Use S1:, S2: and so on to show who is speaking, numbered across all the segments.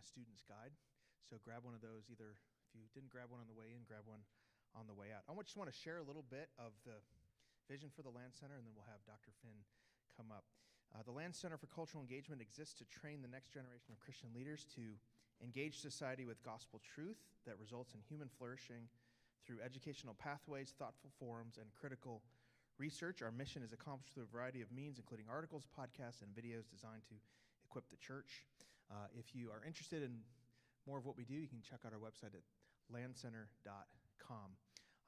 S1: student's guide. So grab one of those either, if you didn't grab one on the way in, grab one on the way out. I just want to share a little bit of the vision for the Land Center, and then we'll have Dr. Finn come up. The Land Center for Cultural Engagement exists to train the next generation of Christian leaders to engage society with gospel truth that results in human flourishing through educational pathways, thoughtful forums, and critical research. Our mission is accomplished through a variety of means, including articles, podcasts, and videos designed to equip the church. If you are interested in more of what we do, you can check out our website at landcenter.com.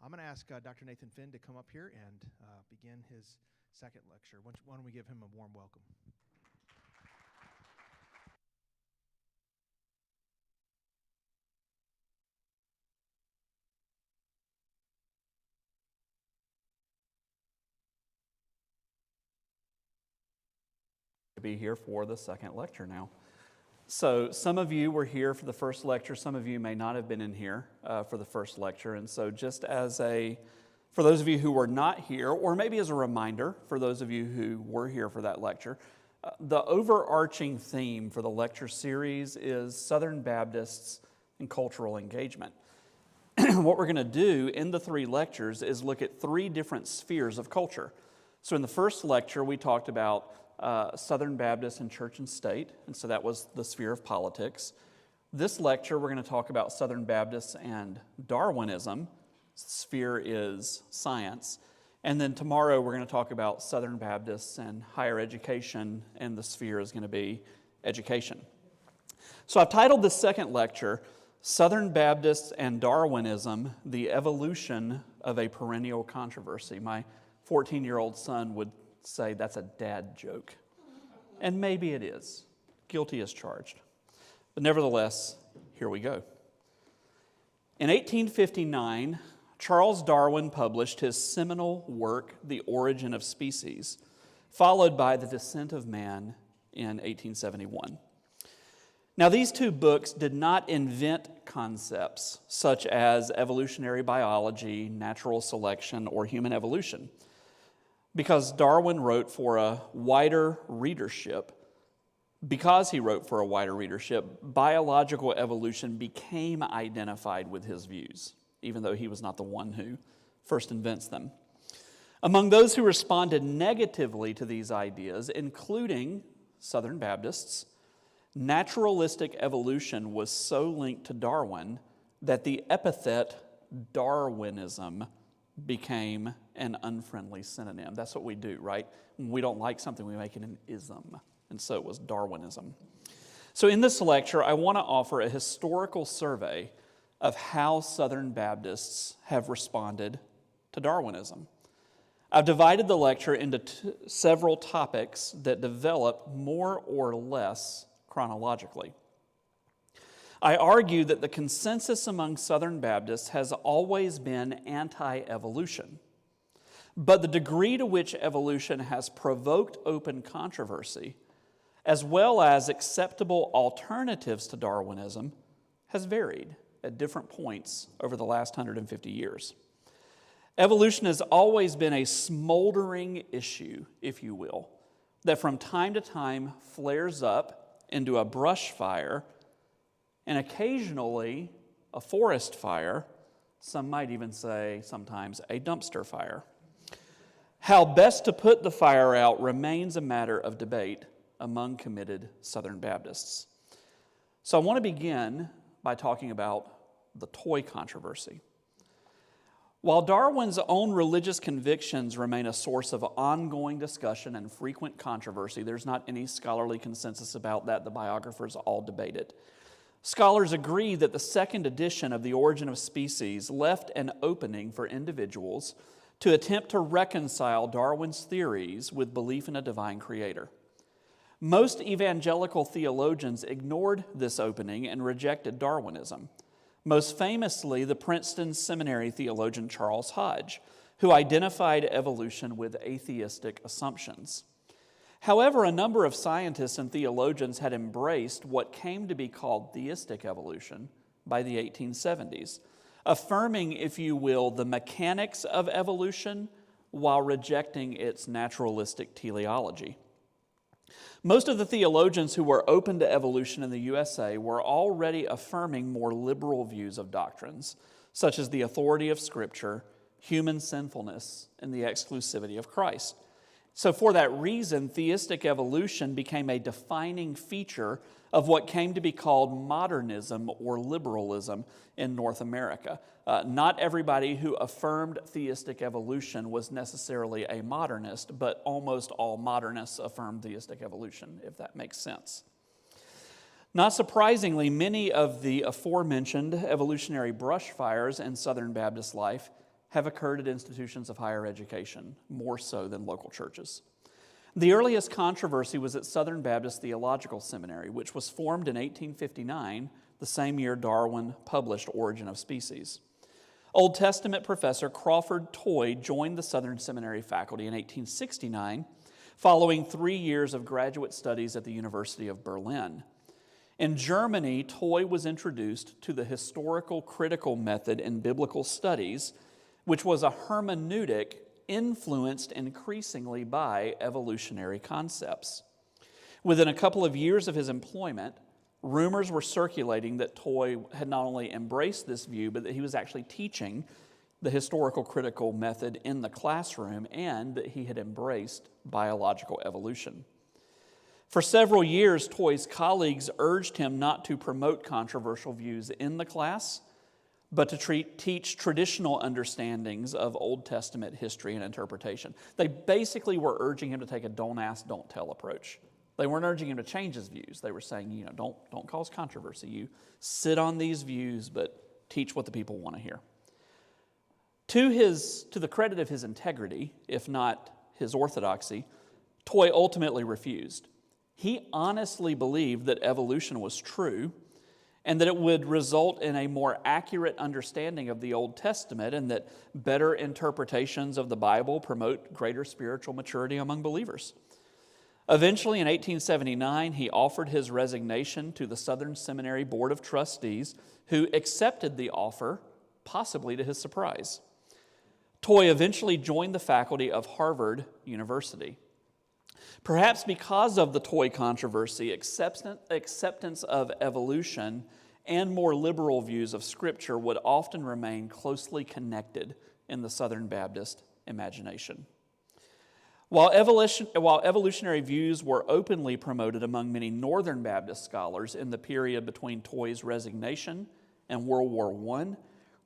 S1: I'm going to ask Dr. Nathan Finn to come up here and begin his second lecture. Why don't we give him a warm welcome?
S2: To be here for the second lecture now. So some of you were here for the first lecture. Some of you may not have been in here for the first lecture. And so just for those of you who were not here, or maybe as a reminder for those of you who were here for that lecture, the overarching theme for the lecture series is Southern Baptists and cultural engagement. What we're going to do in the three lectures is look at three different spheres of culture. So in the first lecture, we talked about Southern Baptists and church and state, and so that was the sphere of politics. This lecture, we're going to talk about Southern Baptists and Darwinism. Sphere is science. And then tomorrow, we're going to talk about Southern Baptists and higher education, and the sphere is going to be education. So I've titled this second lecture, Southern Baptists and Darwinism, the Evolution of a Perennial Controversy. My 14-year-old son would say that's a dad joke. And maybe it is. Guilty as charged. But nevertheless, here we go. In 1859, Charles Darwin published his seminal work, The Origin of Species, followed by The Descent of Man in 1871. Now, these two books did not invent concepts such as evolutionary biology, natural selection, or human evolution. Because Darwin wrote for a wider readership, biological evolution became identified with his views, even though he was not the one who first invents them. Among those who responded negatively to these ideas, including Southern Baptists, naturalistic evolution was so linked to Darwin that the epithet Darwinism became an unfriendly synonym. That's what we do, right? When we don't like something, we make it an ism. And so it was Darwinism. So in this lecture, I want to offer a historical survey of how Southern Baptists have responded to Darwinism. I've divided the lecture into several topics that develop more or less chronologically. I argue that the consensus among Southern Baptists has always been anti-evolution, but the degree to which evolution has provoked open controversy, as well as acceptable alternatives to Darwinism, has varied at different points over the last 150 years. Evolution has always been a smoldering issue, if you will, that from time to time flares up into a brush fire and occasionally a forest fire, some might even say sometimes a dumpster fire. How best to put the fire out remains a matter of debate among committed Southern Baptists. So I want to begin by talking about the toy controversy. While Darwin's own religious convictions remain a source of ongoing discussion and frequent controversy, there's not any scholarly consensus about that. The biographers all debate it. Scholars agree that the second edition of The Origin of Species left an opening for individuals to attempt to reconcile Darwin's theories with belief in a divine creator. Most evangelical theologians ignored this opening and rejected Darwinism. Most famously, the Princeton Seminary theologian Charles Hodge, who identified evolution with atheistic assumptions. However, a number of scientists and theologians had embraced what came to be called theistic evolution by the 1870s, affirming, if you will, the mechanics of evolution while rejecting its naturalistic teleology. Most of the theologians who were open to evolution in the USA were already affirming more liberal views of doctrines, such as the authority of Scripture, human sinfulness, and the exclusivity of Christ. So for that reason, theistic evolution became a defining feature of what came to be called modernism or liberalism in North America. Not everybody who affirmed theistic evolution was necessarily a modernist, but almost all modernists affirmed theistic evolution, if that makes sense. Not surprisingly, many of the aforementioned evolutionary brush fires in Southern Baptist life have occurred at institutions of higher education, more so than local churches. The earliest controversy was at Southern Baptist Theological Seminary, which was formed in 1859, the same year Darwin published Origin of Species. Old Testament professor Crawford Toy joined the Southern Seminary faculty in 1869, following 3 years of graduate studies at the University of Berlin. In Germany, Toy was introduced to the historical critical method in biblical studies, which was a hermeneutic influenced increasingly by evolutionary concepts. Within a couple of years of his employment, rumors were circulating that Toy had not only embraced this view, but that he was actually teaching the historical critical method in the classroom and that he had embraced biological evolution. For several years, Toy's colleagues urged him not to promote controversial views in the class, but to teach traditional understandings of Old Testament history and interpretation. They basically were urging him to take a don't ask, don't tell approach. They weren't urging him to change his views. They were saying, don't cause controversy. You sit on these views, but teach what the people want to hear. To the credit of his integrity, if not his orthodoxy, Toy ultimately refused. He honestly believed that evolution was true and that it would result in a more accurate understanding of the Old Testament and that better interpretations of the Bible promote greater spiritual maturity among believers. Eventually, in 1879, he offered his resignation to the Southern Seminary Board of Trustees, who accepted the offer, possibly to his surprise. Toy eventually joined the faculty of Harvard University. Perhaps because of the Toy controversy, acceptance of evolution and more liberal views of Scripture would often remain closely connected in the Southern Baptist imagination. While evolutionary views were openly promoted among many Northern Baptist scholars in the period between Toy's resignation and World War I,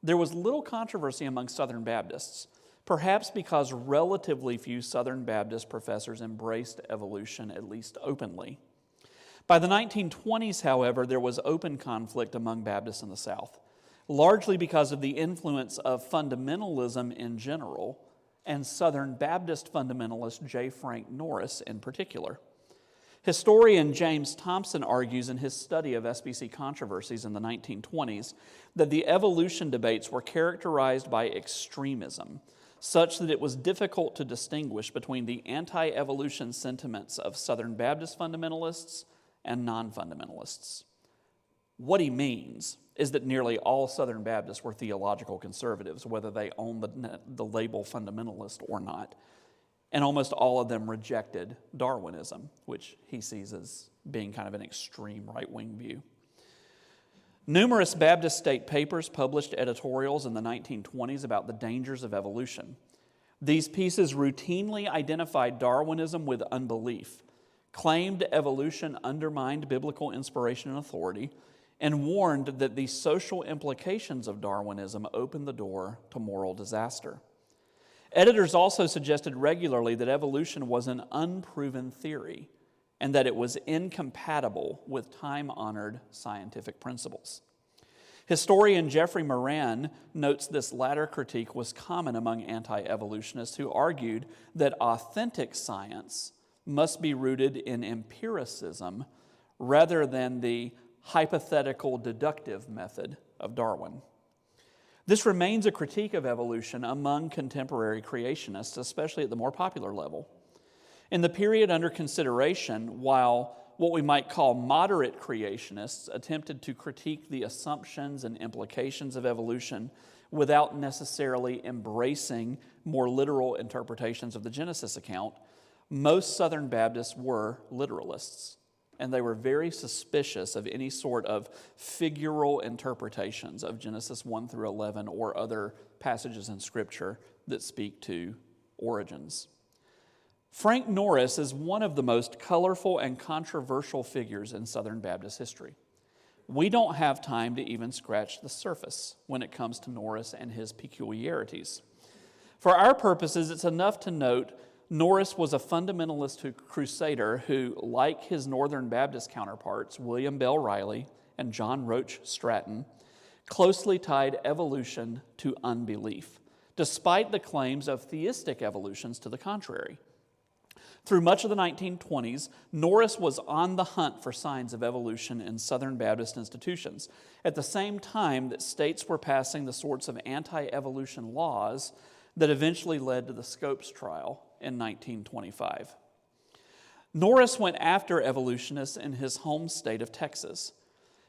S2: there was little controversy among Southern Baptists, perhaps because relatively few Southern Baptist professors embraced evolution, at least openly. By the 1920s, however, there was open conflict among Baptists in the South, largely because of the influence of fundamentalism in general and Southern Baptist fundamentalist J. Frank Norris in particular. Historian James Thompson argues in his study of SBC controversies in the 1920s that the evolution debates were characterized by extremism, such that it was difficult to distinguish between the anti-evolution sentiments of Southern Baptist fundamentalists and non-fundamentalists. What he means is that nearly all Southern Baptists were theological conservatives, whether they owned the label fundamentalist or not. And almost all of them rejected Darwinism, which he sees as being kind of an extreme right-wing view. Numerous Baptist state papers published editorials in the 1920s about the dangers of evolution. These pieces routinely identified Darwinism with unbelief, claimed evolution undermined biblical inspiration and authority, and warned that the social implications of Darwinism opened the door to moral disaster. Editors also suggested regularly that evolution was an unproven theory and that it was incompatible with time-honored scientific principles. Historian Jeffrey Moran notes this latter critique was common among anti-evolutionists who argued that authentic science must be rooted in empiricism rather than the hypothetical deductive method of Darwin. This remains a critique of evolution among contemporary creationists, especially at the more popular level. In the period under consideration, while what we might call moderate creationists attempted to critique the assumptions and implications of evolution without necessarily embracing more literal interpretations of the Genesis account, most Southern Baptists were literalists, and they were very suspicious of any sort of figural interpretations of Genesis 1 through 11 or other passages in Scripture that speak to origins. Frank Norris is one of the most colorful and controversial figures in Southern Baptist history. We don't have time to even scratch the surface when it comes to Norris and his peculiarities. For our purposes, it's enough to note Norris was a fundamentalist crusader who, like his Northern Baptist counterparts, William Bell Riley and John Roach Stratton, closely tied evolution to unbelief, despite the claims of theistic evolutions to the contrary. Through much of the 1920s, Norris was on the hunt for signs of evolution in Southern Baptist institutions, at the same time that states were passing the sorts of anti-evolution laws that eventually led to the Scopes trial in 1925. Norris went after evolutionists in his home state of Texas.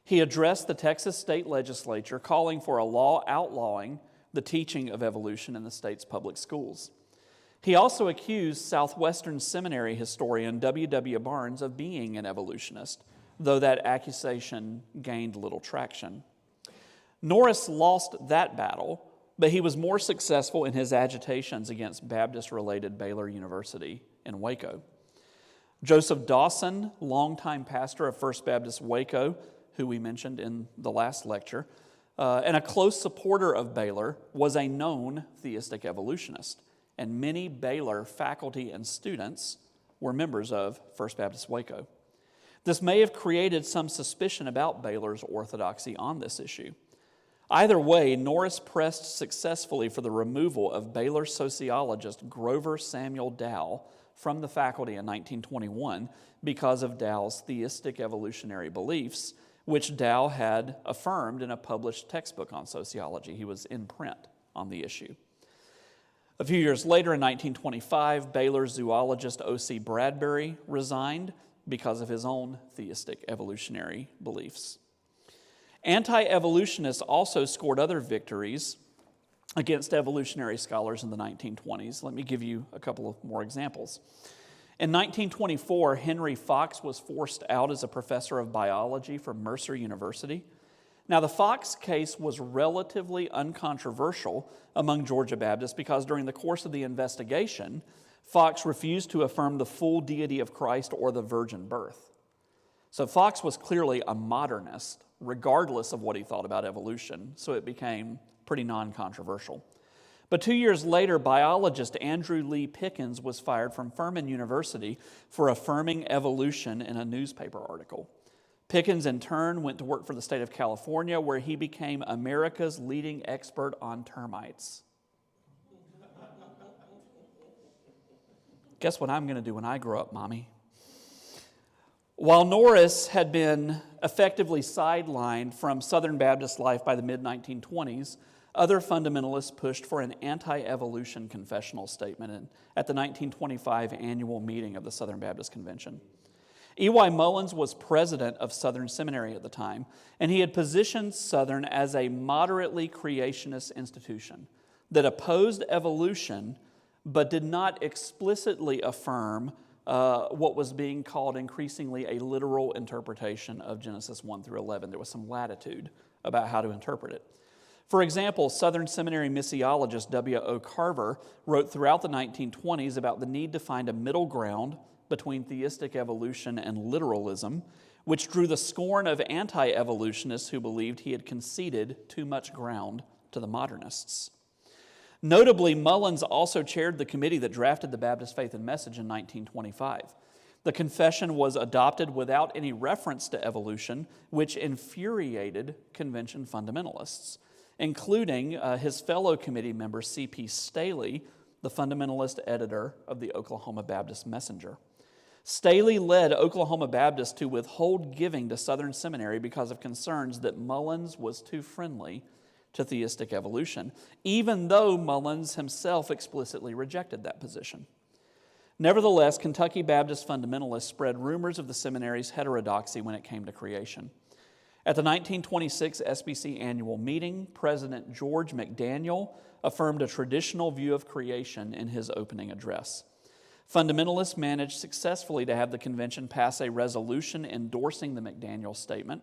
S2: He addressed the Texas state legislature calling for a law outlawing the teaching of evolution in the state's public schools. He also accused Southwestern Seminary historian W.W. Barnes of being an evolutionist, though that accusation gained little traction. Norris lost that battle, but he was more successful in his agitations against Baptist-related Baylor University in Waco. Joseph Dawson, longtime pastor of First Baptist Waco, who we mentioned in the last lecture, and a close supporter of Baylor, was a known theistic evolutionist, and many Baylor faculty and students were members of First Baptist Waco. This may have created some suspicion about Baylor's orthodoxy on this issue. Either way, Norris pressed successfully for the removal of Baylor sociologist Grover Samuel Dow from the faculty in 1921 because of Dow's theistic evolutionary beliefs, which Dow had affirmed in a published textbook on sociology. He was in print on the issue. A few years later, in 1925, Baylor zoologist O.C. Bradbury resigned because of his own theistic evolutionary beliefs. Anti-evolutionists also scored other victories against evolutionary scholars in the 1920s. Let me give you a couple of more examples. In 1924, Henry Fox was forced out as a professor of biology from Mercer University. Now, the Fox case was relatively uncontroversial among Georgia Baptists because during the course of the investigation, Fox refused to affirm the full deity of Christ or the virgin birth. So Fox was clearly a modernist, regardless of what he thought about evolution, so it became pretty non-controversial. But 2 years later, biologist Andrew Lee Pickens was fired from Furman University for affirming evolution in a newspaper article. Pickens, in turn, went to work for the state of California, where he became America's leading expert on termites. Guess what I'm going to do when I grow up, Mommy? While Norris had been effectively sidelined from Southern Baptist life by the mid-1920s, other fundamentalists pushed for an anti-evolution confessional statement at the 1925 annual meeting of the Southern Baptist Convention. E.Y. Mullins was president of Southern Seminary at the time, and he had positioned Southern as a moderately creationist institution that opposed evolution but did not explicitly affirm what was being called increasingly a literal interpretation of Genesis 1 through 11. There was some latitude about how to interpret it. For example, Southern Seminary missiologist W.O. Carver wrote throughout the 1920s about the need to find a middle ground between theistic evolution and literalism, which drew the scorn of anti-evolutionists who believed he had conceded too much ground to the modernists. Notably, Mullins also chaired the committee that drafted the Baptist Faith and Message in 1925. The confession was adopted without any reference to evolution, which infuriated convention fundamentalists, including his fellow committee member C.P. Staley, the fundamentalist editor of the Oklahoma Baptist Messenger. Staley led Oklahoma Baptists to withhold giving to Southern Seminary because of concerns that Mullins was too friendly to theistic evolution, even though Mullins himself explicitly rejected that position. Nevertheless, Kentucky Baptist fundamentalists spread rumors of the seminary's heterodoxy when it came to creation. At the 1926 SBC annual meeting, President George McDaniel affirmed a traditional view of creation in his opening address. Fundamentalists managed successfully to have the convention pass a resolution endorsing the McDaniel statement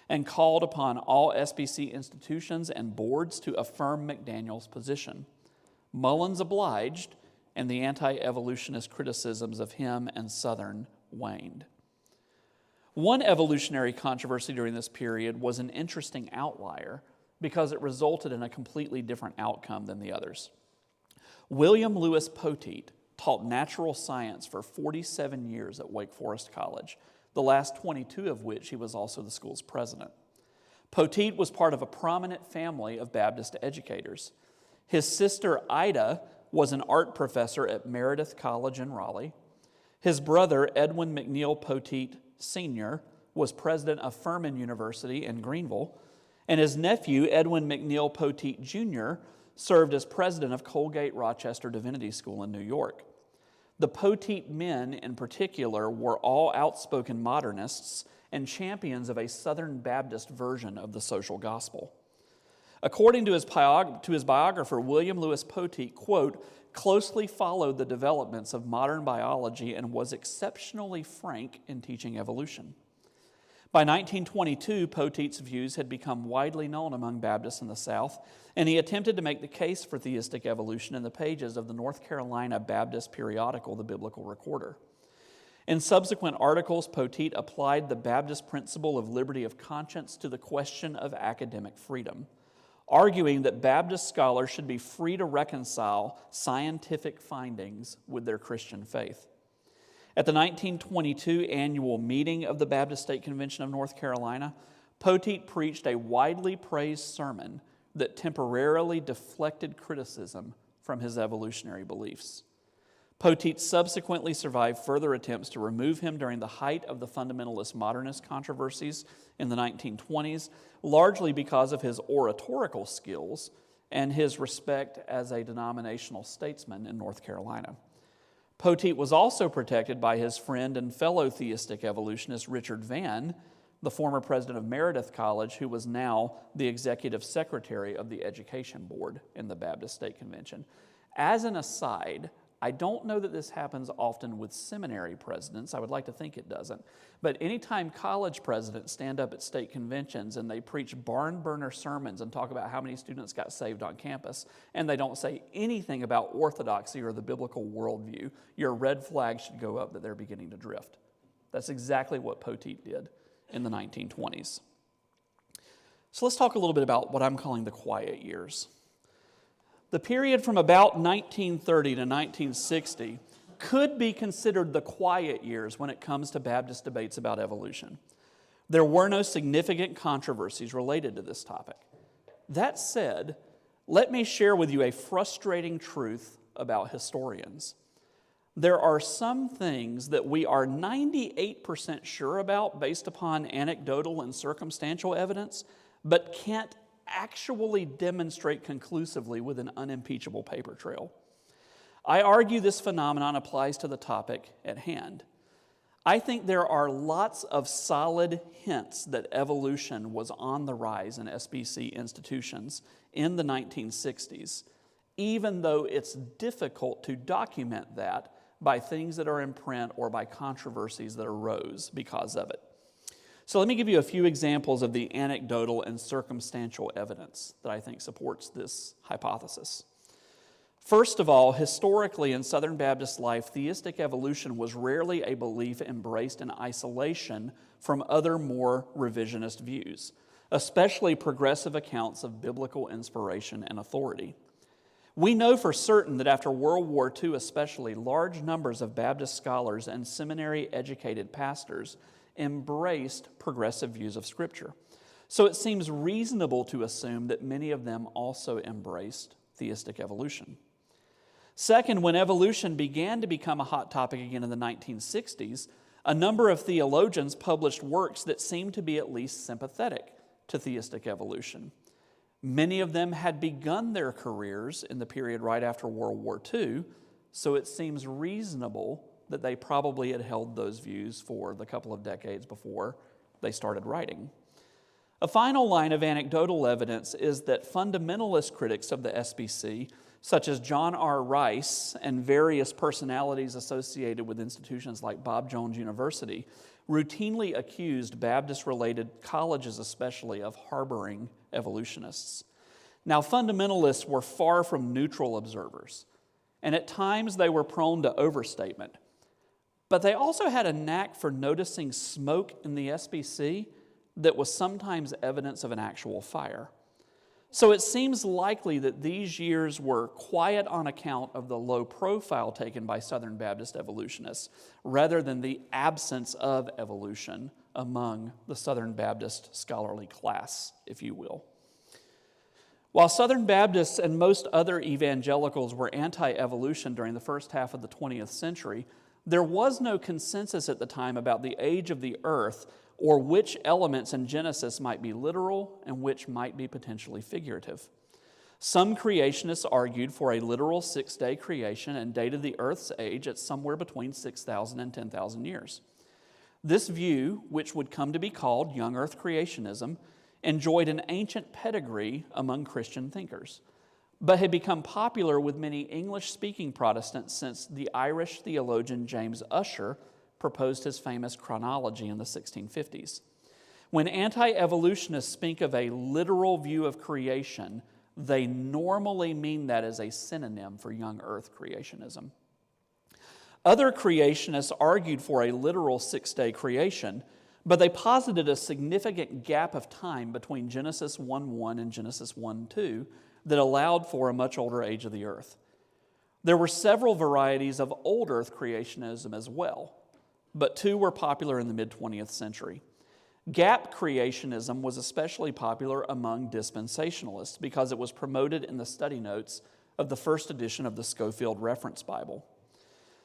S2: and called upon all SBC institutions and boards to affirm McDaniel's position. Mullins obliged, and the anti-evolutionist criticisms of him and Southern waned. One evolutionary controversy during this period was an interesting outlier because it resulted in a completely different outcome than the others. William Lewis Poteet taught natural science for 47 years at Wake Forest College, the last 22 of which he was also the school's president. Poteet was part of a prominent family of Baptist educators. His sister Ida was an art professor at Meredith College in Raleigh. His brother, Edwin McNeil Poteet Sr., was president of Furman University in Greenville, and his nephew, Edwin McNeil Poteet Jr., served as president of Colgate Rochester Divinity School in New York. The Poteet men, in particular, were all outspoken modernists and champions of a Southern Baptist version of the social gospel. According to his biographer, William Lewis Poteet, quote, closely followed the developments of modern biology and was exceptionally frank in teaching evolution. By 1922, Poteet's views had become widely known among Baptists in the South, and he attempted to make the case for theistic evolution in the pages of the North Carolina Baptist periodical, The Biblical Recorder. In subsequent articles, Poteet applied the Baptist principle of liberty of conscience to the question of academic freedom, arguing that Baptist scholars should be free to reconcile scientific findings with their Christian faith. At the 1922 annual meeting of the Baptist State Convention of North Carolina, Poteet preached a widely praised sermon that temporarily deflected criticism from his evolutionary beliefs. Poteet subsequently survived further attempts to remove him during the height of the fundamentalist modernist controversies in the 1920s, largely because of his oratorical skills and his respect as a denominational statesman in North Carolina. Poteet was also protected by his friend and fellow theistic evolutionist Richard Vann, the former president of Meredith College, who was now the executive secretary of the Education Board in the Baptist State Convention. As an aside, I don't know that this happens often with seminary presidents. I would like to think it doesn't. But anytime college presidents stand up at state conventions and they preach barn burner sermons and talk about how many students got saved on campus, and they don't say anything about orthodoxy or the biblical worldview, your red flag should go up that they're beginning to drift. That's exactly what Poteet did in the 1920s. So let's talk a little bit about what I'm calling the quiet years. The period from about 1930 to 1960 could be considered the quiet years when it comes to Baptist debates about evolution. There were no significant controversies related to this topic. That said, let me share with you a frustrating truth about historians. There are some things that we are 98% sure about based upon anecdotal and circumstantial evidence, but can't actually demonstrate conclusively with an unimpeachable paper trail. I argue this phenomenon applies to the topic at hand. I think there are lots of solid hints that evolution was on the rise in SBC institutions in the 1960s, even though it's difficult to document that by things that are in print or by controversies that arose because of it. So let me give you a few examples of the anecdotal and circumstantial evidence that I think supports this hypothesis. First of all, historically in Southern Baptist life, theistic evolution was rarely a belief embraced in isolation from other more revisionist views, especially progressive accounts of biblical inspiration and authority. We know for certain that after World War II especially, large numbers of Baptist scholars and seminary-educated pastors embraced progressive views of Scripture. So it seems reasonable to assume that many of them also embraced theistic evolution. Second, when evolution began to become a hot topic again in the 1960s, a number of theologians published works that seemed to be at least sympathetic to theistic evolution. Many of them had begun their careers in the period right after World War II, so it seems reasonable that they probably had held those views for the couple of decades before they started writing. A final line of anecdotal evidence is that fundamentalist critics of the SBC such as John R. Rice and various personalities associated with institutions like Bob Jones University, routinely accused Baptist-related colleges especially of harboring evolutionists. Now, fundamentalists were far from neutral observers, and at times they were prone to overstatement. But they also had a knack for noticing smoke in the SBC that was sometimes evidence of an actual fire. So it seems likely that these years were quiet on account of the low profile taken by Southern Baptist evolutionists, rather than the absence of evolution among the Southern Baptist scholarly class, if you will. While Southern Baptists and most other evangelicals were anti-evolution during the first half of the 20th century, there was no consensus at the time about the age of the earth or which elements in Genesis might be literal and which might be potentially figurative. Some creationists argued for a literal six-day creation and dated the earth's age at somewhere between 6,000 and 10,000 years. This view, which would come to be called young earth creationism, enjoyed an ancient pedigree among Christian thinkers, but had become popular with many English-speaking Protestants since the Irish theologian James Ussher proposed his famous chronology in the 1650s. When anti-evolutionists speak of a literal view of creation, they normally mean that as a synonym for young earth creationism. Other creationists argued for a literal six-day creation, but they posited a significant gap of time between Genesis 1:1 and Genesis 1:2 that allowed for a much older age of the earth. There were several varieties of old earth creationism as well, but two were popular in the mid-20th century. Gap creationism was especially popular among dispensationalists because it was promoted in the study notes of the first edition of the Scofield Reference Bible.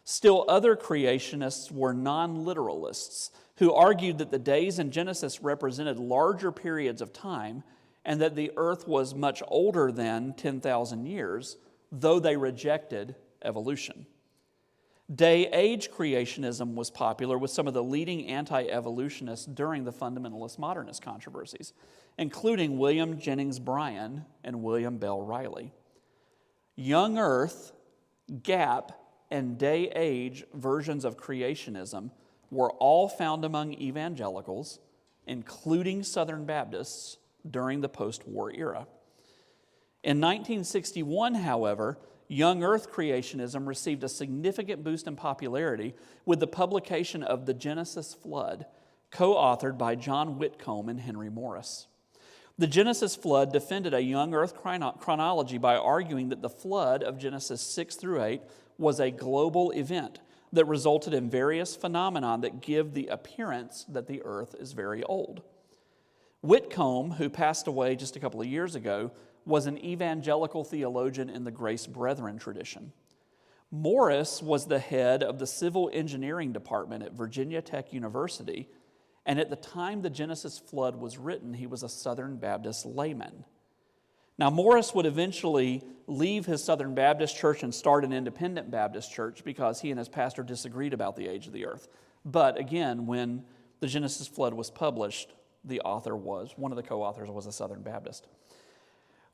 S2: Still other creationists were non-literalists who argued that the days in Genesis represented larger periods of time and that the earth was much older than 10,000 years, though they rejected evolution. Day-age creationism was popular with some of the leading anti-evolutionists during the fundamentalist modernist controversies, including William Jennings Bryan and William Bell Riley. Young earth, gap, and day-age versions of creationism were all found among evangelicals, including Southern Baptists, during the post-war era. In 1961, however, young earth creationism received a significant boost in popularity with the publication of The Genesis Flood, co-authored by John Whitcomb and Henry Morris. The Genesis Flood defended a young earth chronology by arguing that the flood of Genesis 6 through 8 was a global event that resulted in various phenomena that give the appearance that the earth is very old. Whitcomb, who passed away just a couple of years ago, was an evangelical theologian in the Grace Brethren tradition. Morris was the head of the civil engineering department at Virginia Tech University, and at the time the Genesis Flood was written, he was a Southern Baptist layman. Now, Morris would eventually leave his Southern Baptist church and start an independent Baptist church because he and his pastor disagreed about the age of the earth. But again, when the Genesis Flood was published, one of the co-authors was a Southern Baptist.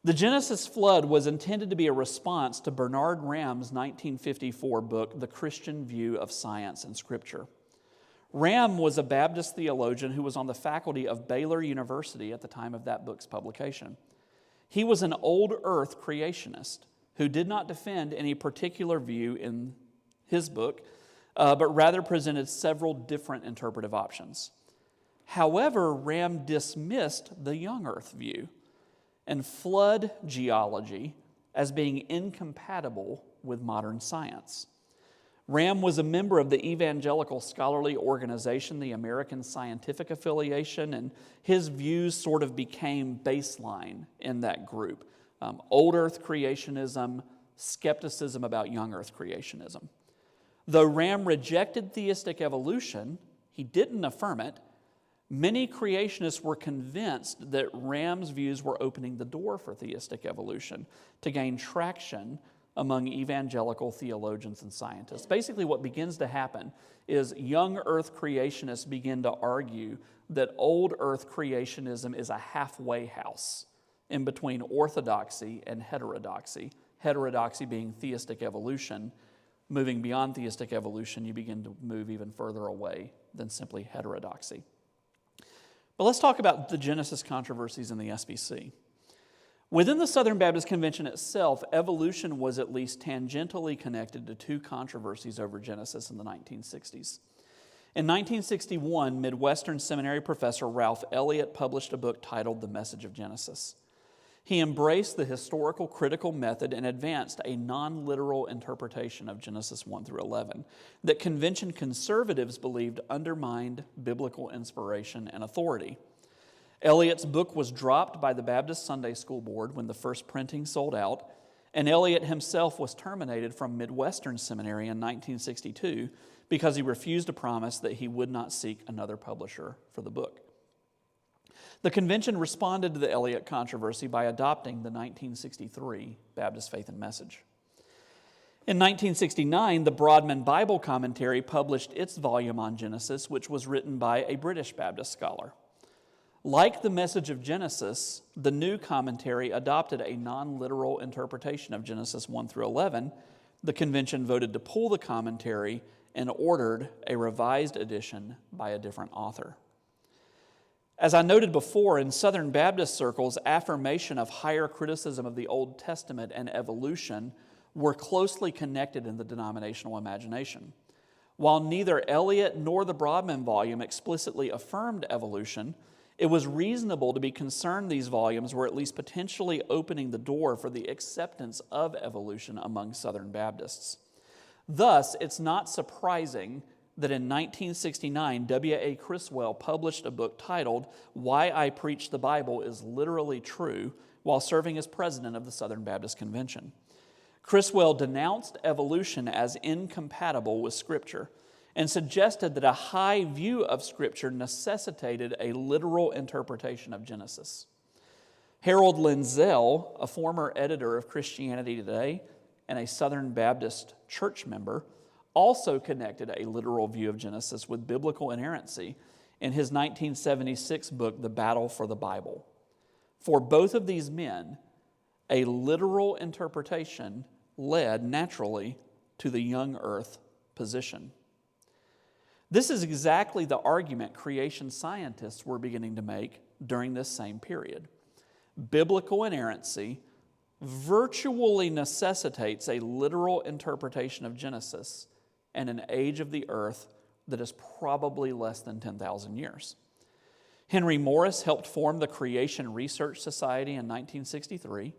S2: The Genesis Flood was intended to be a response to Bernard Ramm's 1954 book, The Christian View of Science and Scripture. Ramm was a Baptist theologian who was on the faculty of Baylor University at the time of that book's publication. He was an old earth creationist who did not defend any particular view in his book, but rather presented several different interpretive options. However, Ramm dismissed the young earth view and flood geology as being incompatible with modern science. Ramm was a member of the evangelical scholarly organization, the American Scientific Affiliation, and his views sort of became baseline in that group. Old earth creationism, skepticism about young earth creationism. Though Ramm rejected theistic evolution, he didn't affirm it. Many creationists were convinced that Ramm's views were opening the door for theistic evolution to gain traction among evangelical theologians and scientists. Basically, what begins to happen is young earth creationists begin to argue that old earth creationism is a halfway house in between orthodoxy and heterodoxy. heterodoxy being theistic evolution. Moving beyond theistic evolution, you begin to move even further away than simply heterodoxy. But let's talk about the Genesis controversies in the SBC. Within the Southern Baptist Convention itself, evolution was at least tangentially connected to two controversies over Genesis in the 1960s. In 1961, Midwestern Seminary professor Ralph Elliott published a book titled The Message of Genesis. He embraced the historical critical method and advanced a non-literal interpretation of Genesis 1 through 11 that convention conservatives believed undermined biblical inspiration and authority. Elliott's book was dropped by the Baptist Sunday School Board when the first printing sold out, and Elliott himself was terminated from Midwestern Seminary in 1962 because he refused to promise that he would not seek another publisher for the book. The convention responded to the Elliott controversy by adopting the 1963 Baptist Faith and Message. In 1969, the Broadman Bible Commentary published its volume on Genesis, which was written by a British Baptist scholar. Like the Message of Genesis, the new commentary adopted a non-literal interpretation of Genesis 1 through 11. The convention voted to pull the commentary and ordered a revised edition by a different author. As I noted before, in Southern Baptist circles, affirmation of higher criticism of the Old Testament and evolution were closely connected in the denominational imagination. While neither Elliott nor the Broadman volume explicitly affirmed evolution, it was reasonable to be concerned these volumes were at least potentially opening the door for the acceptance of evolution among Southern Baptists. Thus, it's not surprising that in 1969, W.A. Criswell published a book titled Why I Preach the Bible is Literally True while serving as president of the Southern Baptist Convention. Criswell denounced evolution as incompatible with Scripture and suggested that a high view of Scripture necessitated a literal interpretation of Genesis. Harold Lindsell, a former editor of Christianity Today and a Southern Baptist church member, also connected a literal view of Genesis with biblical inerrancy in his 1976 book, The Battle for the Bible. For both of these men, a literal interpretation led naturally to the young earth position. This is exactly the argument creation scientists were beginning to make during this same period. Biblical inerrancy virtually necessitates a literal interpretation of Genesis and an age of the earth that is probably less than 10,000 years. Henry Morris helped form the Creation Research Society in 1963.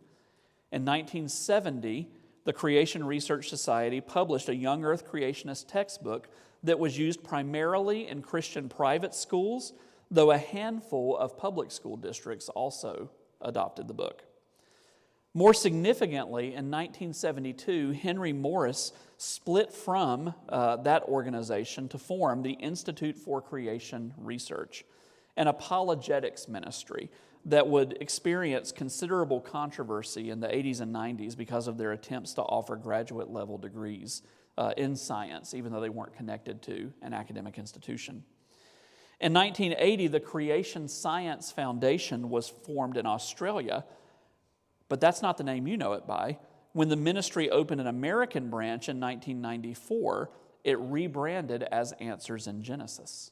S2: In 1970, the Creation Research Society published a young earth creationist textbook that was used primarily in Christian private schools, though a handful of public school districts also adopted the book. More significantly, in 1972, Henry Morris split from that organization to form the Institute for Creation Research, an apologetics ministry that would experience considerable controversy in the 80s and 90s because of their attempts to offer graduate-level degrees in science, even though they weren't connected to an academic institution. In 1980, the Creation Science Foundation was formed in Australia, but that's not the name you know it by. When the ministry opened an American branch in 1994, it rebranded as Answers in Genesis.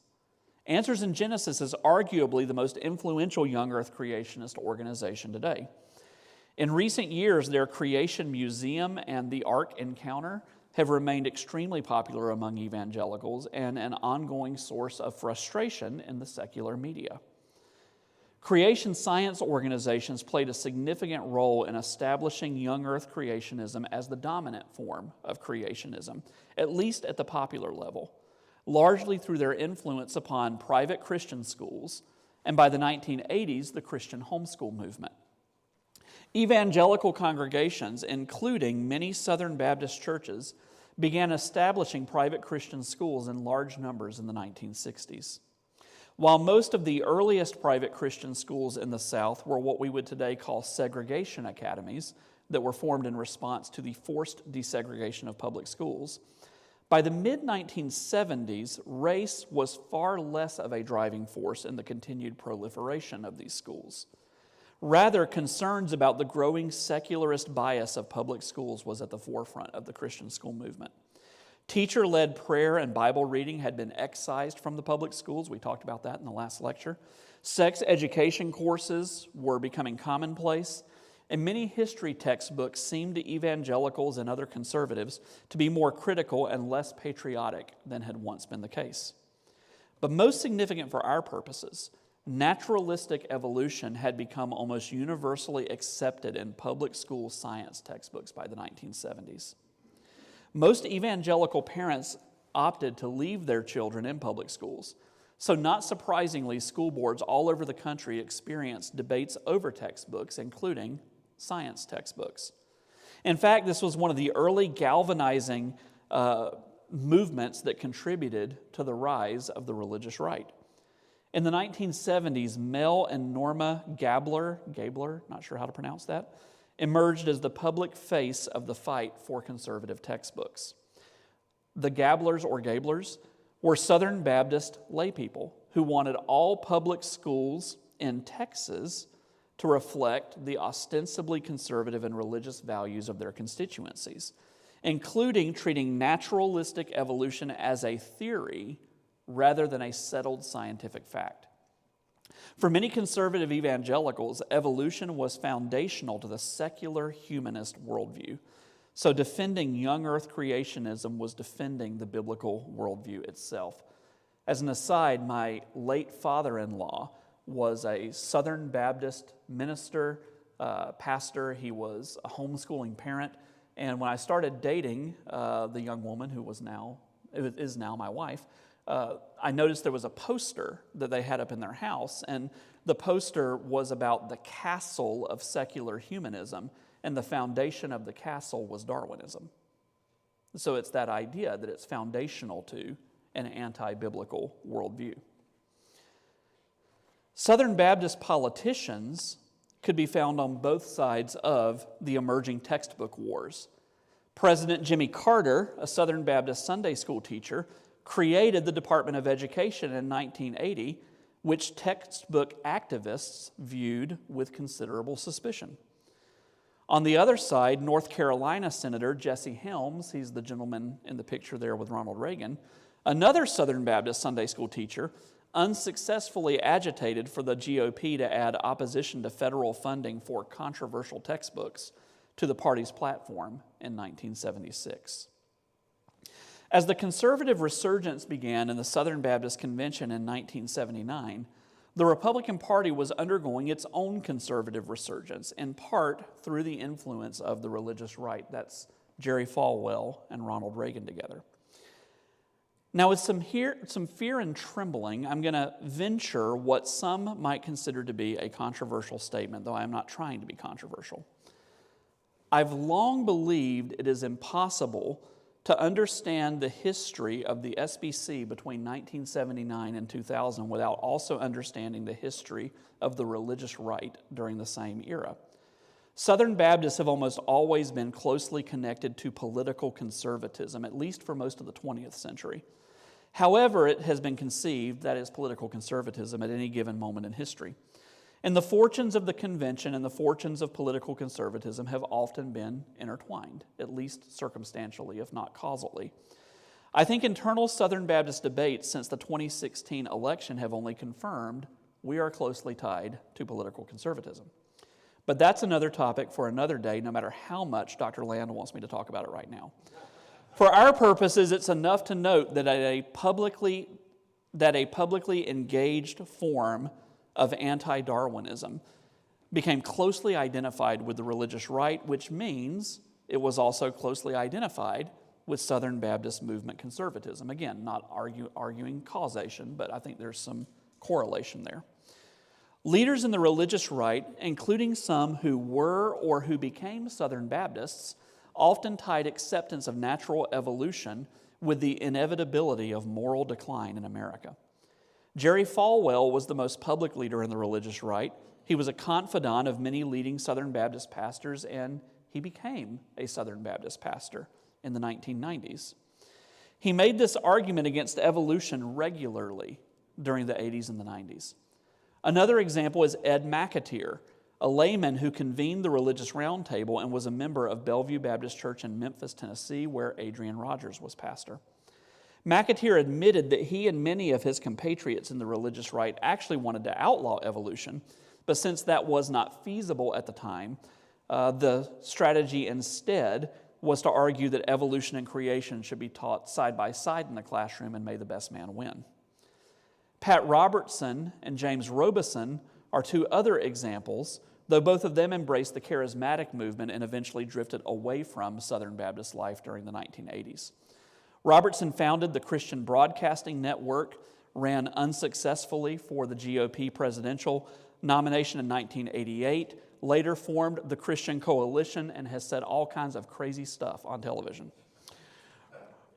S2: Answers in Genesis is arguably the most influential young earth creationist organization today. In recent years, their Creation Museum and the Ark Encounter have remained extremely popular among evangelicals and an ongoing source of frustration in the secular media. Creation science organizations played a significant role in establishing young earth creationism as the dominant form of creationism, at least at the popular level, largely through their influence upon private Christian schools, and by the 1980s, the Christian homeschool movement. Evangelical congregations, including many Southern Baptist churches, began establishing private Christian schools in large numbers in the 1960s. While most of the earliest private Christian schools in the South were what we would today call segregation academies that were formed in response to the forced desegregation of public schools, by the mid-1970s, race was far less of a driving force in the continued proliferation of these schools. Rather, concerns about the growing secularist bias of public schools was at the forefront of the Christian school movement. Teacher-led prayer and Bible reading had been excised from the public schools. We talked about that in the last lecture. Sex education courses were becoming commonplace, and many history textbooks seemed to evangelicals and other conservatives to be more critical and less patriotic than had once been the case. But most significant for our purposes, naturalistic evolution had become almost universally accepted in public school science textbooks by the 1970s. Most evangelical parents opted to leave their children in public schools. So not surprisingly, school boards all over the country experienced debates over textbooks, including science textbooks. In fact, this was one of the early galvanizing movements that contributed to the rise of the religious right. In the 1970s, Mel and Norma Gabler, not sure how to pronounce that, emerged as the public face of the fight for conservative textbooks. The Gablers or Gablers were Southern Baptist laypeople who wanted all public schools in Texas to reflect the ostensibly conservative and religious values of their constituencies, including treating naturalistic evolution as a theory rather than a settled scientific fact. For many conservative evangelicals, evolution was foundational to the secular humanist worldview. So defending young earth creationism was defending the biblical worldview itself. As an aside, my late father-in-law was a Southern Baptist minister, pastor. He was a homeschooling parent. And when I started dating the young woman who is now my wife, I noticed there was a poster that they had up in their house, and the poster was about the castle of secular humanism, and the foundation of the castle was Darwinism. So it's that idea that it's foundational to an anti-biblical worldview. Southern Baptist politicians could be found on both sides of the emerging textbook wars. President Jimmy Carter, a Southern Baptist Sunday school teacher, created the Department of Education in 1980, which textbook activists viewed with considerable suspicion. On the other side, North Carolina Senator Jesse Helms, he's the gentleman in the picture there with Ronald Reagan, another Southern Baptist Sunday school teacher, unsuccessfully agitated for the GOP to add opposition to federal funding for controversial textbooks to the party's platform in 1976. As the conservative resurgence began in the Southern Baptist Convention in 1979, the Republican Party was undergoing its own conservative resurgence, in part through the influence of the religious right. That's Jerry Falwell and Ronald Reagan together. Now, with some fear and trembling, I'm going to venture what some might consider to be a controversial statement, though I am not trying to be controversial. I've long believed it is impossible to understand the history of the SBC between 1979 and 2000 without also understanding the history of the religious right during the same era. Southern Baptists have almost always been closely connected to political conservatism, at least for most of the 20th century. However, it has been conceived that is political conservatism at any given moment in history. And the fortunes of the convention and the fortunes of political conservatism have often been intertwined, at least circumstantially, if not causally. I think internal Southern Baptist debates since the 2016 election have only confirmed we are closely tied to political conservatism. But that's another topic for another day, no matter how much Dr. Land wants me to talk about it right now. For our purposes, it's enough to note that a publicly engaged form of anti-Darwinism became closely identified with the religious right, which means it was also closely identified with Southern Baptist movement conservatism. Again, not arguing causation, but I think there's some correlation there. Leaders in the religious right, including some who were or who became Southern Baptists, often tied acceptance of natural evolution with the inevitability of moral decline in America. Jerry Falwell was the most public leader in the religious right. He was a confidant of many leading Southern Baptist pastors, and he became a Southern Baptist pastor in the 1990s. He made this argument against evolution regularly during the 80s and the 90s. Another example is Ed McAteer, a layman who convened the Religious Roundtable and was a member of Bellevue Baptist Church in Memphis, Tennessee, where Adrian Rogers was pastor. McAteer admitted that he and many of his compatriots in the religious right actually wanted to outlaw evolution, but since that was not feasible at the time, the strategy instead was to argue that evolution and creation should be taught side by side in the classroom and may the best man win. Pat Robertson and James Robeson are two other examples, though both of them embraced the charismatic movement and eventually drifted away from Southern Baptist life during the 1980s. Robertson founded the Christian Broadcasting Network, ran unsuccessfully for the GOP presidential nomination in 1988, later formed the Christian Coalition, and has said all kinds of crazy stuff on television.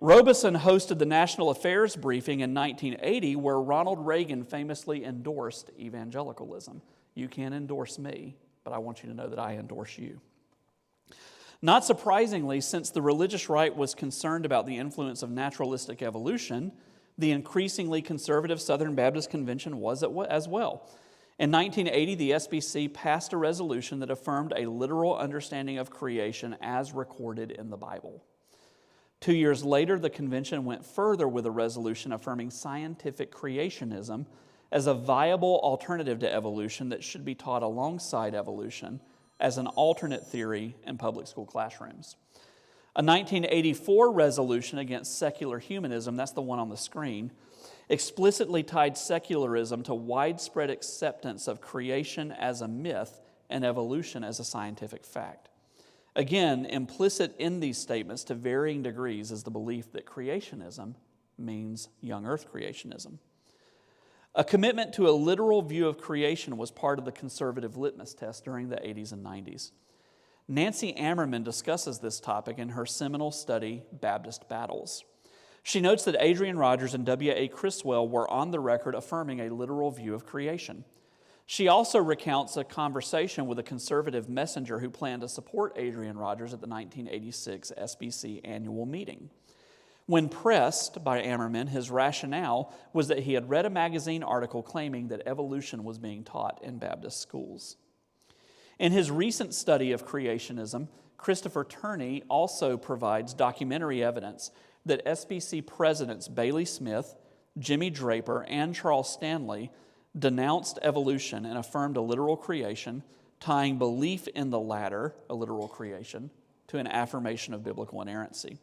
S2: Robeson hosted the National Affairs Briefing in 1980, where Ronald Reagan famously endorsed evangelicalism. You can endorse me, but I want you to know that I endorse you. Not surprisingly, since the religious right was concerned about the influence of naturalistic evolution, the increasingly conservative Southern Baptist Convention was as well. In 1980, the SBC passed a resolution that affirmed a literal understanding of creation as recorded in the Bible. 2 years later, the convention went further with a resolution affirming scientific creationism as a viable alternative to evolution that should be taught alongside evolution as an alternate theory in public school classrooms. A 1984 resolution against secular humanism, that's the one on the screen, explicitly tied secularism to widespread acceptance of creation as a myth and evolution as a scientific fact. Again, implicit in these statements to varying degrees is the belief that creationism means young earth creationism. A commitment to a literal view of creation was part of the conservative litmus test during the 80s and 90s. Nancy Ammerman discusses this topic in her seminal study, Baptist Battles. She notes that Adrian Rogers and W.A. Criswell were on the record affirming a literal view of creation. She also recounts a conversation with a conservative messenger who planned to support Adrian Rogers at the 1986 SBC annual meeting. When pressed by Ammerman, his rationale was that he had read a magazine article claiming that evolution was being taught in Baptist schools. In his recent study of creationism, Christopher Turney also provides documentary evidence that SBC presidents Bailey Smith, Jimmy Draper, and Charles Stanley denounced evolution and affirmed a literal creation, tying belief in the latter, a literal creation, to an affirmation of biblical inerrancy.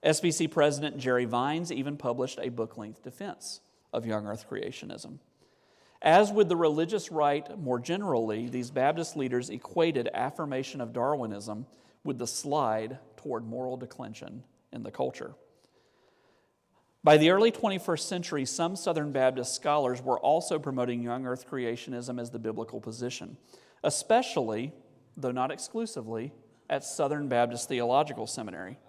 S2: SBC President Jerry Vines even published a book-length defense of young earth creationism. As with the religious right more generally, these Baptist leaders equated affirmation of Darwinism with the slide toward moral declension in the culture. By the early 21st century, some Southern Baptist scholars were also promoting young earth creationism as the biblical position, especially, though not exclusively, at Southern Baptist Theological Seminary.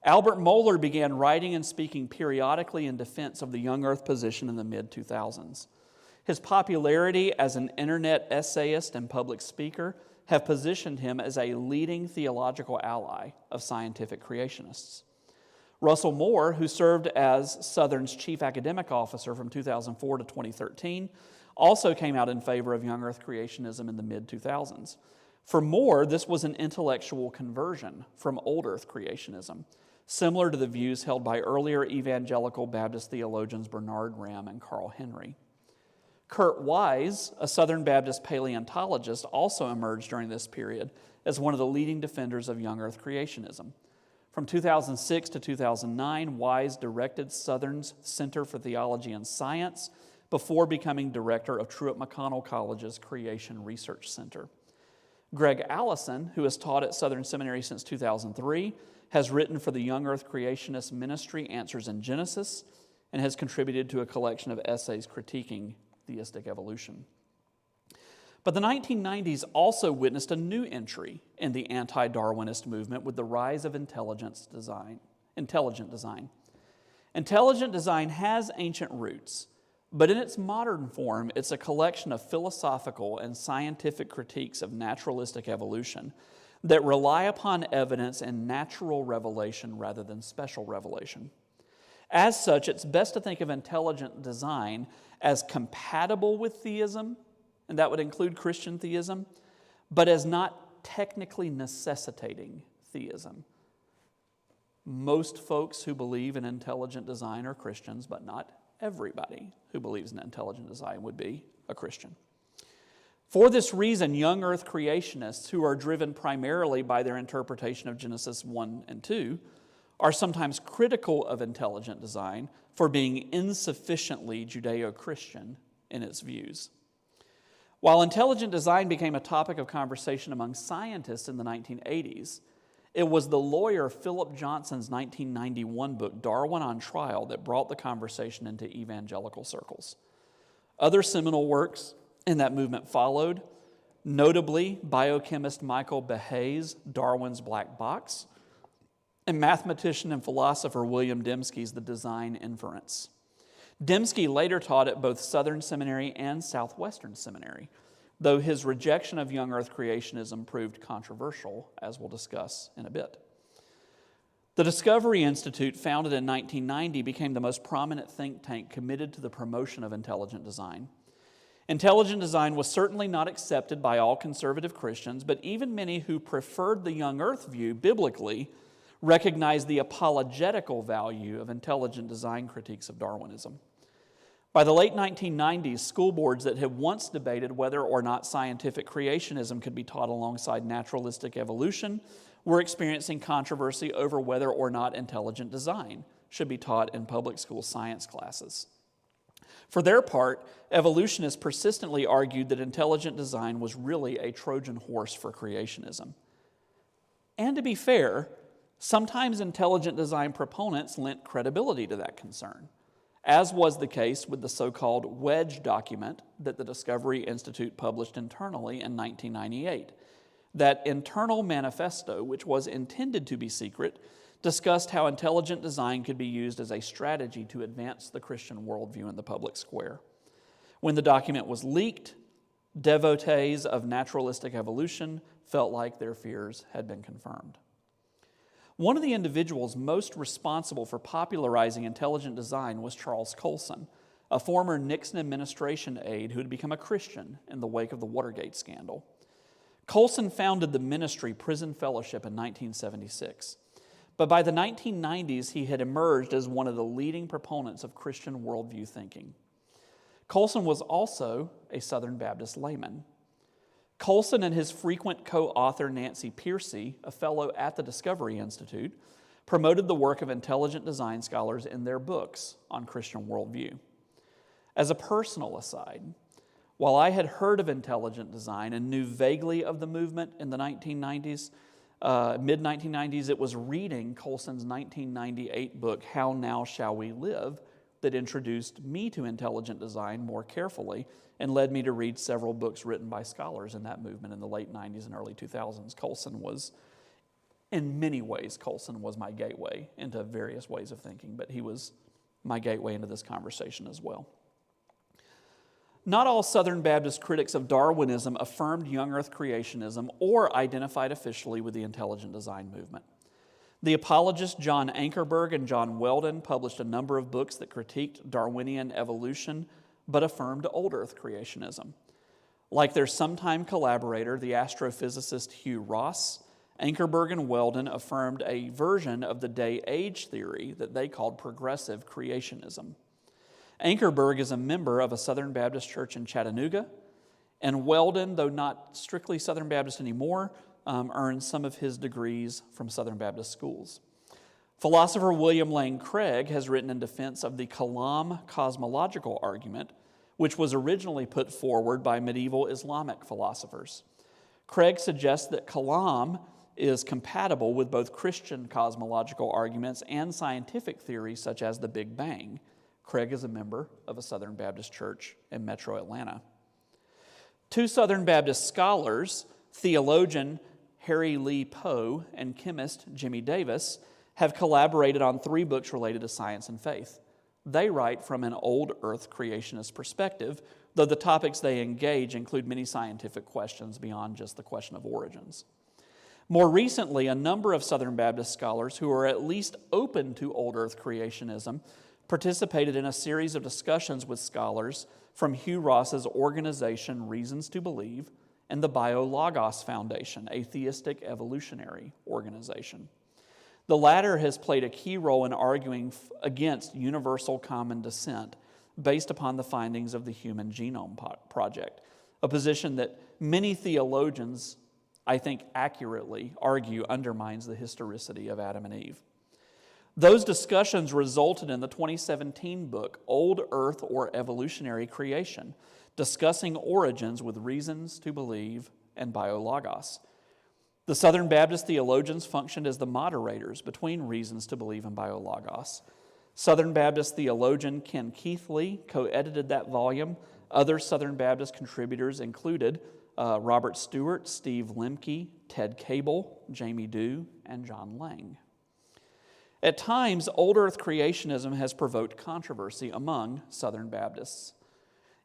S2: Albert Mohler began writing and speaking periodically in defense of the young earth position in the mid-2000s. His popularity as an internet essayist and public speaker have positioned him as a leading theological ally of scientific creationists. Russell Moore, who served as Southern's chief academic officer from 2004 to 2013, also came out in favor of young earth creationism in the mid-2000s. For Moore, this was an intellectual conversion from old earth creationism, similar to the views held by earlier evangelical Baptist theologians Bernard Ram and Carl Henry. Kurt Wise, a Southern Baptist paleontologist, also emerged during this period as one of the leading defenders of young earth creationism. From 2006 to 2009, Wise directed Southern's Center for Theology and Science before becoming director of Truett McConnell College's Creation Research Center. Greg Allison, who has taught at Southern Seminary since 2003, has written for the Young Earth Creationist Ministry Answers in Genesis and has contributed to a collection of essays critiquing theistic evolution. But the 1990s also witnessed a new entry in the anti-Darwinist movement with the rise of intelligent design. Intelligent design has ancient roots, but in its modern form, it's a collection of philosophical and scientific critiques of naturalistic evolution that rely upon evidence and natural revelation rather than special revelation. As such, it's best to think of intelligent design as compatible with theism and that would include Christian theism, but as not technically necessitating theism. Most folks who believe in intelligent design are Christians, but not everybody who believes in intelligent design would be a Christian. For this reason, young earth creationists who are driven primarily by their interpretation of Genesis 1 and 2 are sometimes critical of intelligent design for being insufficiently Judeo-Christian in its views. While intelligent design became a topic of conversation among scientists in the 1980s, it was the lawyer Philip Johnson's 1991 book, Darwin on Trial, that brought the conversation into evangelical circles. Other seminal works in that movement followed, notably biochemist Michael Behe's Darwin's Black Box, and mathematician and philosopher William Dembski's The Design Inference. Dembski later taught at both Southern Seminary and Southwestern Seminary, though his rejection of young earth creationism proved controversial, as we'll discuss in a bit. The Discovery Institute, founded in 1990, became the most prominent think tank committed to the promotion of intelligent design. Intelligent design was certainly not accepted by all conservative Christians, but even many who preferred the young earth view biblically recognized the apologetical value of intelligent design critiques of Darwinism. By the late 1990s, school boards that had once debated whether or not scientific creationism could be taught alongside naturalistic evolution were experiencing controversy over whether or not intelligent design should be taught in public school science classes. For their part, evolutionists persistently argued that intelligent design was really a Trojan horse for creationism. And to be fair, sometimes intelligent design proponents lent credibility to that concern, as was the case with the so-called wedge document that the Discovery Institute published internally in 1998. That internal manifesto, which was intended to be secret, discussed how intelligent design could be used as a strategy to advance the Christian worldview in the public square. When the document was leaked, devotees of naturalistic evolution felt like their fears had been confirmed. One of the individuals most responsible for popularizing intelligent design was Charles Colson, a former Nixon administration aide who had become a Christian in the wake of the Watergate scandal. Colson founded the ministry Prison Fellowship in 1976, but by the 1990s he had emerged as one of the leading proponents of Christian worldview thinking. Colson was also a Southern Baptist layman. Colson and his frequent co-author Nancy Piercy, a fellow at the Discovery Institute, promoted the work of intelligent design scholars in their books on Christian worldview. As a personal aside, while I had heard of intelligent design and knew vaguely of the movement in the 1990s, mid-1990s, it was reading Colson's 1998 book, How Now Shall We Live, that introduced me to intelligent design more carefully and led me to read several books written by scholars in that movement in the late 90s and early 2000s. In many ways, Colson was my gateway into various ways of thinking, but he was my gateway into this conversation as well. Not all Southern Baptist critics of Darwinism affirmed young earth creationism or identified officially with the intelligent design movement. The apologists John Ankerberg and John Weldon published a number of books that critiqued Darwinian evolution but affirmed old earth creationism. Like their sometime collaborator, the astrophysicist Hugh Ross, Ankerberg and Weldon affirmed a version of the day-age theory that they called progressive creationism. Ankerberg is a member of a Southern Baptist church in Chattanooga, and Weldon, though not strictly Southern Baptist anymore, earned some of his degrees from Southern Baptist schools. Philosopher William Lane Craig has written in defense of the Kalam cosmological argument, which was originally put forward by medieval Islamic philosophers. Craig suggests that Kalam is compatible with both Christian cosmological arguments and scientific theories such as the Big Bang. Craig is a member of a Southern Baptist church in Metro Atlanta. Two Southern Baptist scholars, theologian Harry Lee Poe and chemist Jimmy Davis, have collaborated on 3 books related to science and faith. They write from an old earth creationist perspective, though the topics they engage include many scientific questions beyond just the question of origins. More recently, a number of Southern Baptist scholars who are at least open to old earth creationism participated in a series of discussions with scholars from Hugh Ross's organization Reasons to Believe and the BioLogos Foundation, a theistic evolutionary organization. The latter has played a key role in arguing against universal common descent based upon the findings of the Human Genome Project, a position that many theologians, I think accurately, argue undermines the historicity of Adam and Eve. Those discussions resulted in the 2017 book, Old Earth or Evolutionary Creation, discussing origins with Reasons to Believe and BioLogos. The Southern Baptist theologians functioned as the moderators between Reasons to Believe and BioLogos. Southern Baptist theologian Ken Keithley co-edited that volume. Other Southern Baptist contributors included Robert Stewart, Steve Lemke, Ted Cable, Jamie Dew, and John Lang. At times, Old Earth creationism has provoked controversy among Southern Baptists.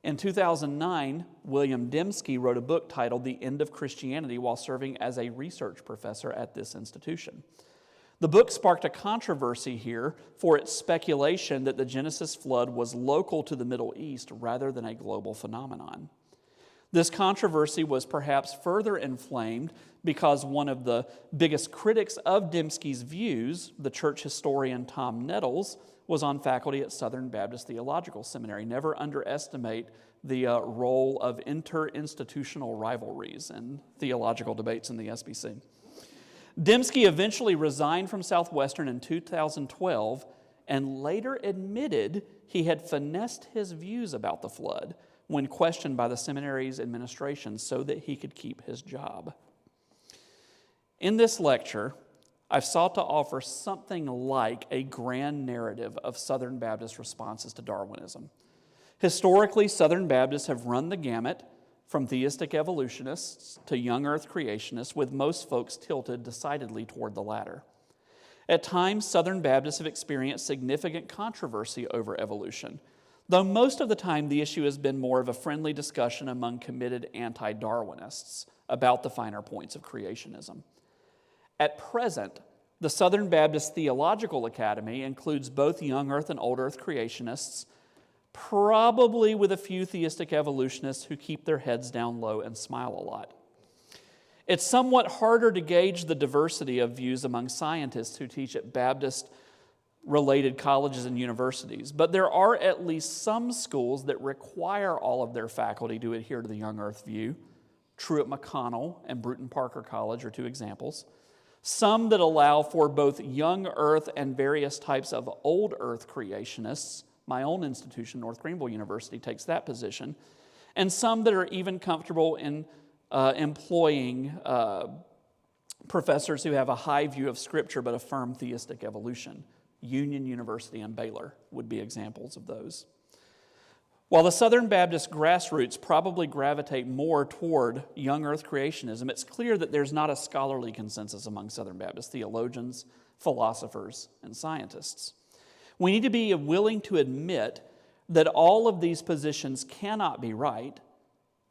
S2: In 2009, William Dembski wrote a book titled The End of Christianity while serving as a research professor at this institution. The book sparked a controversy here for its speculation that the Genesis flood was local to the Middle East rather than a global phenomenon. This controversy was perhaps further inflamed because one of the biggest critics of Dembski's views, the church historian Tom Nettles, was on faculty at Southern Baptist Theological Seminary. Never underestimate the role of interinstitutional rivalries and theological debates in the SBC. Dembski eventually resigned from Southwestern in 2012 and later admitted he had finessed his views about the flood when questioned by the seminary's administration so that he could keep his job. In this lecture, I've sought to offer something like a grand narrative of Southern Baptist responses to Darwinism. Historically, Southern Baptists have run the gamut from theistic evolutionists to young earth creationists, with most folks tilted decidedly toward the latter. At times, Southern Baptists have experienced significant controversy over evolution, though most of the time the issue has been more of a friendly discussion among committed anti-Darwinists about the finer points of creationism. At present, the Southern Baptist Theological Academy includes both young earth and old earth creationists, probably with a few theistic evolutionists who keep their heads down low and smile a lot. It's somewhat harder to gauge the diversity of views among scientists who teach at Baptist-related colleges and universities, but there are at least some schools that require all of their faculty to adhere to the young earth view. Truett McConnell and Bruton Parker College are two examples. Some that allow for both young earth and various types of old earth creationists. My own institution, North Greenville University, takes that position. And some that are even comfortable in employing professors who have a high view of Scripture but affirm theistic evolution. Union University and Baylor would be examples of those. While the Southern Baptist grassroots probably gravitate more toward young earth creationism, it's clear that there's not a scholarly consensus among Southern Baptist theologians, philosophers, and scientists. We need to be willing to admit that all of these positions cannot be right,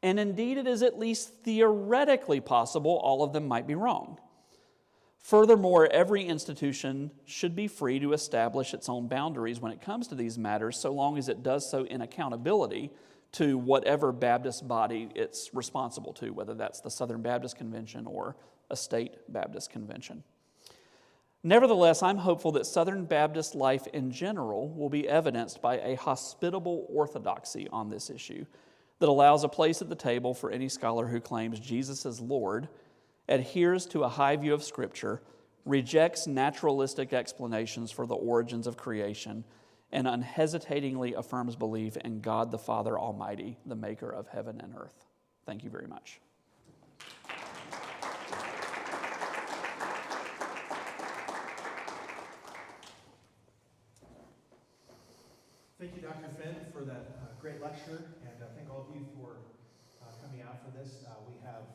S2: and indeed it is at least theoretically possible all of them might be wrong. Furthermore, every institution should be free to establish its own boundaries when it comes to these matters, so long as it does so in accountability to whatever Baptist body it's responsible to, whether that's the Southern Baptist Convention or a state Baptist convention. Nevertheless, I'm hopeful that Southern Baptist life in general will be evidenced by a hospitable orthodoxy on this issue that allows a place at the table for any scholar who claims Jesus is Lord, adheres to a high view of Scripture, rejects naturalistic explanations for the origins of creation, and unhesitatingly affirms belief in God the Father Almighty, the maker of heaven and earth. Thank you very much.
S1: Thank you, Dr. Finn, for that great lecture, and thank all of you for coming out for this. We have